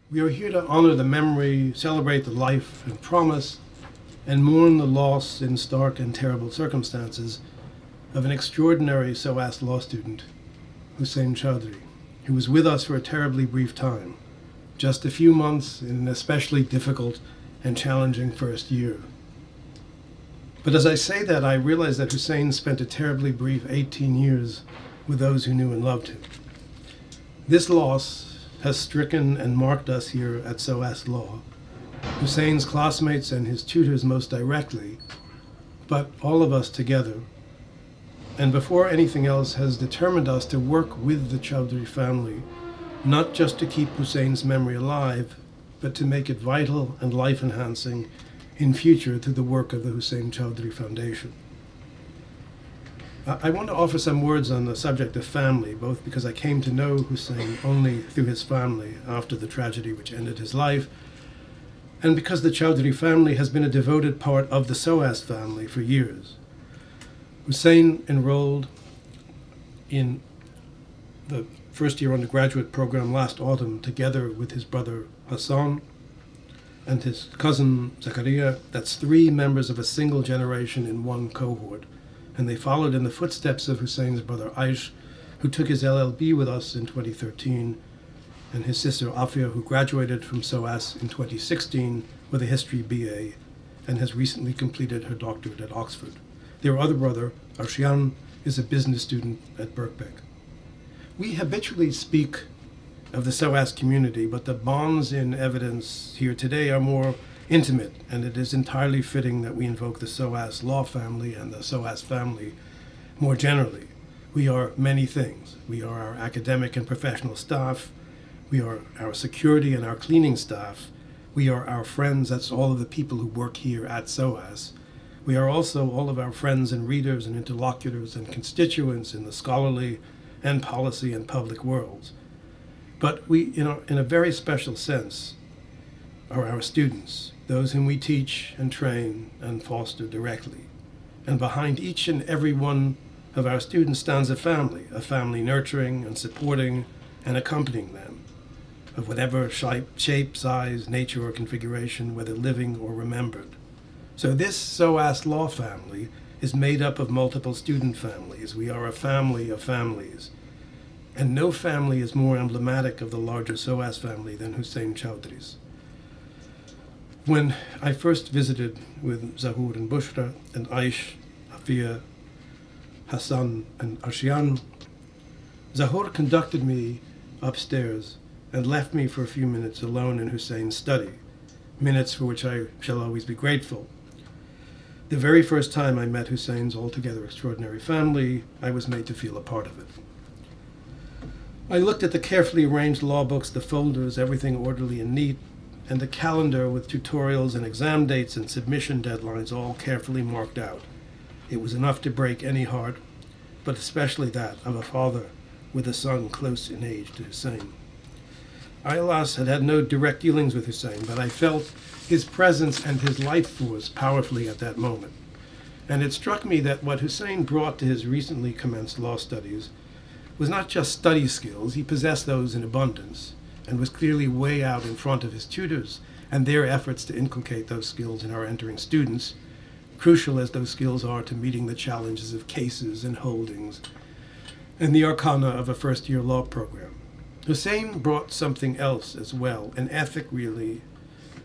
We are here to honor the memory, celebrate the life and promise, and mourn the loss in stark and terrible circumstances of an extraordinary SOAS law student, Hussain Chaudhry, who was with us for a terribly brief time, just a few months in an especially difficult and challenging first year. But as I say that, I realize that Hussain spent a terribly brief 18 years with those who knew and loved him. This loss has stricken and marked us here at SOAS Law, Hussain's classmates and his tutors most directly, but all of us together, and before anything else has determined us to work with the Chaudhry family, not just to keep Hussain's memory alive, but to make it vital and life-enhancing in future through the work of the Hussain Chaudhry Foundation. I want to offer some words on the subject of family, both because I came to know Hussain only through his family after the tragedy which ended his life, and because the Chaudhry family has been a devoted part of the SOAS family for years. Hussain enrolled in the first-year undergraduate program last autumn together with his brother Hussain and his cousin Zakaria. That's 3 members of a single generation in one cohort. And they followed in the footsteps of Hussain's brother Aish, who took his LLB with us in 2013, and his sister Afia, who graduated from SOAS in 2016 with a history BA and has recently completed her doctorate at Oxford. Their other brother, Hussain, is a business student at Birkbeck. We habitually speak of the SOAS community, but the bonds in evidence here today are more intimate, and it is entirely fitting that we invoke the SOAS law family and the SOAS family more generally. We are many things. We are our academic and professional staff. We are our security and our cleaning staff. We are our friends. That's all of the people who work here at SOAS. We are also all of our friends and readers and interlocutors and constituents in the scholarly and policy and public worlds. But we, in a very special sense, are our students, those whom we teach and train and foster directly. And behind each and every one of our students stands a family nurturing and supporting and accompanying them, of whatever shape, size, nature, or configuration, whether living or remembered. So this SOAS law family is made up of multiple student families. We are a family of families. And no family is more emblematic of the larger SOAS family than Hussain Chaudhry's. When I first visited with Zahur and Bushra and Aish, Afia, Hassan and Ashian, Zahur conducted me upstairs and left me for a few minutes alone in Hussain's study, minutes for which I shall always be grateful. The very first time I met Hussain's altogether extraordinary family, I was made to feel a part of it. I looked at the carefully arranged law books, the folders, everything orderly and neat, and the calendar with tutorials and exam dates and submission deadlines all carefully marked out. It was enough to break any heart, but especially that of a father with a son close in age to Hussain. I, alas, had had no direct dealings with Hussain, but I felt his presence and his life force powerfully at that moment. And it struck me that what Hussain brought to his recently commenced law studies was not just study skills. He possessed those in abundance, and was clearly way out in front of his tutors and their efforts to inculcate those skills in our entering students, crucial as those skills are to meeting the challenges of cases and holdings and the arcana of a first-year law program. Hussain brought something else as well, an ethic really,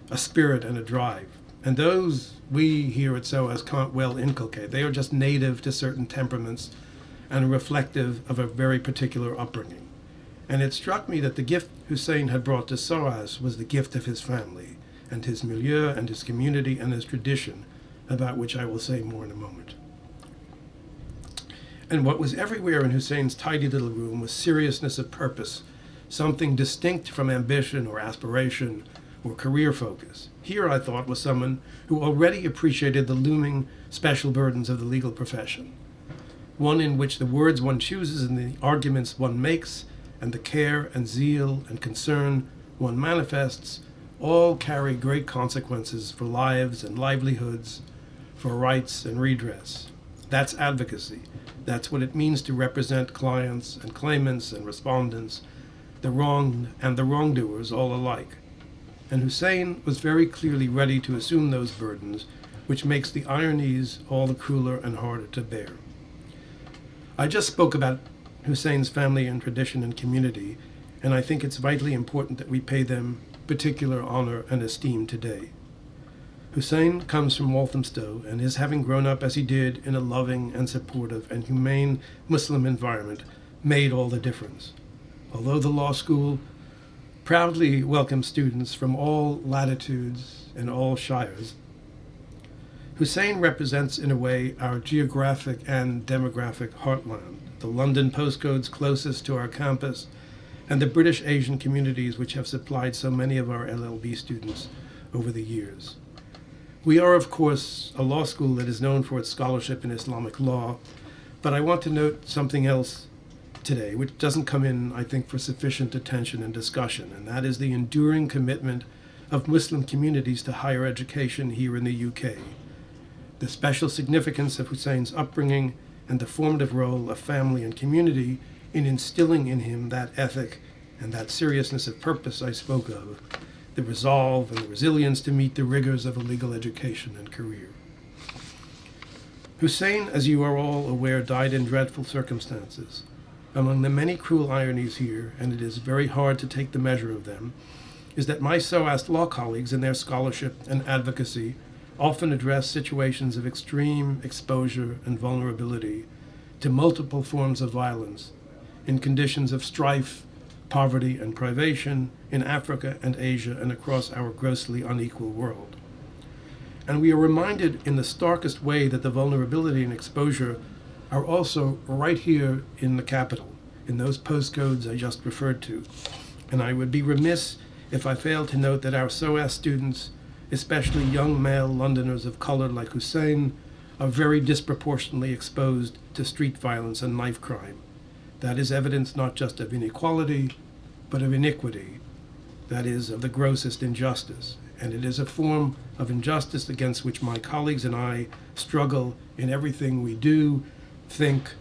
a spirit and a drive. And those we here at SOAS can't well inculcate. They are just native to certain temperaments and reflective of a very particular upbringing. And it struck me that the gift Hussain had brought to SOAS was the gift of his family, and his milieu, and his community, and his tradition, about which I will say more in a moment. And what was everywhere in Hussain's tidy little room was seriousness of purpose, something distinct from ambition or aspiration or career focus. Here, I thought, was someone who already appreciated the looming special burdens of the legal profession, one in which the words one chooses and the arguments one makes and the care and zeal and concern one manifests all carry great consequences for lives and livelihoods, for rights and redress. That's advocacy. That's what it means to represent clients and claimants and respondents, the wronged and the wrongdoers all alike. and Hussain was very clearly ready to assume those burdens, which makes the ironies all the crueler and harder to bear. I just spoke about Hussain's family and tradition and community, and I think it's vitally important that we pay them particular honor and esteem today. Hussain comes from Walthamstow, and his having grown up as he did in a loving and supportive and humane Muslim environment made all the difference. Although the law school proudly welcomes students from all latitudes and all shires, Hussain represents, in a way, our geographic and demographic heartland, the London postcodes closest to our campus, and the British Asian communities which have supplied so many of our LLB students over the years. We are, of course, a law school that is known for its scholarship in Islamic law, but I want to note something else today, which doesn't come in, I think, for sufficient attention and discussion, and that is the enduring commitment of Muslim communities to higher education here in the UK, the special significance of Hussain's upbringing, and the formative role of family and community in instilling in him that ethic and that seriousness of purpose I spoke of, the resolve and the resilience to meet the rigors of a legal education and career. Hussain, as you are all aware, died in dreadful circumstances. Among the many cruel ironies here, and it is very hard to take the measure of them, is that my SOAS law colleagues in their scholarship and advocacy often address situations of extreme exposure and vulnerability to multiple forms of violence in conditions of strife, poverty, and privation in Africa and Asia and across our grossly unequal world. And we are reminded in the starkest way that the vulnerability and exposure are also right here in the capital, in those postcodes I just referred to. And I would be remiss if I failed to note that our SOAS students, especially young male Londoners of color like Hussain, are very disproportionately exposed to street violence and knife crime. That is evidence not just of inequality, but of iniquity, that is, of the grossest injustice. And it is a form of injustice against which my colleagues and I struggle in everything we do, think,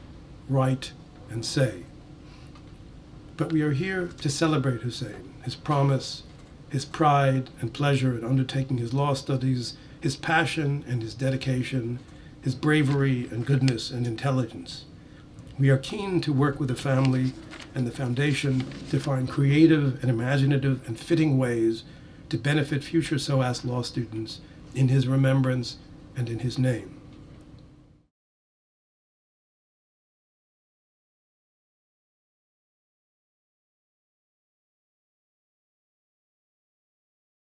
write, and say. But we are here to celebrate Hussain, his promise, his pride and pleasure in undertaking his law studies, his passion and his dedication, his bravery and goodness and intelligence. We are keen to work with the family and the foundation to find creative and imaginative and fitting ways to benefit future SOAS law students in his remembrance and in his name.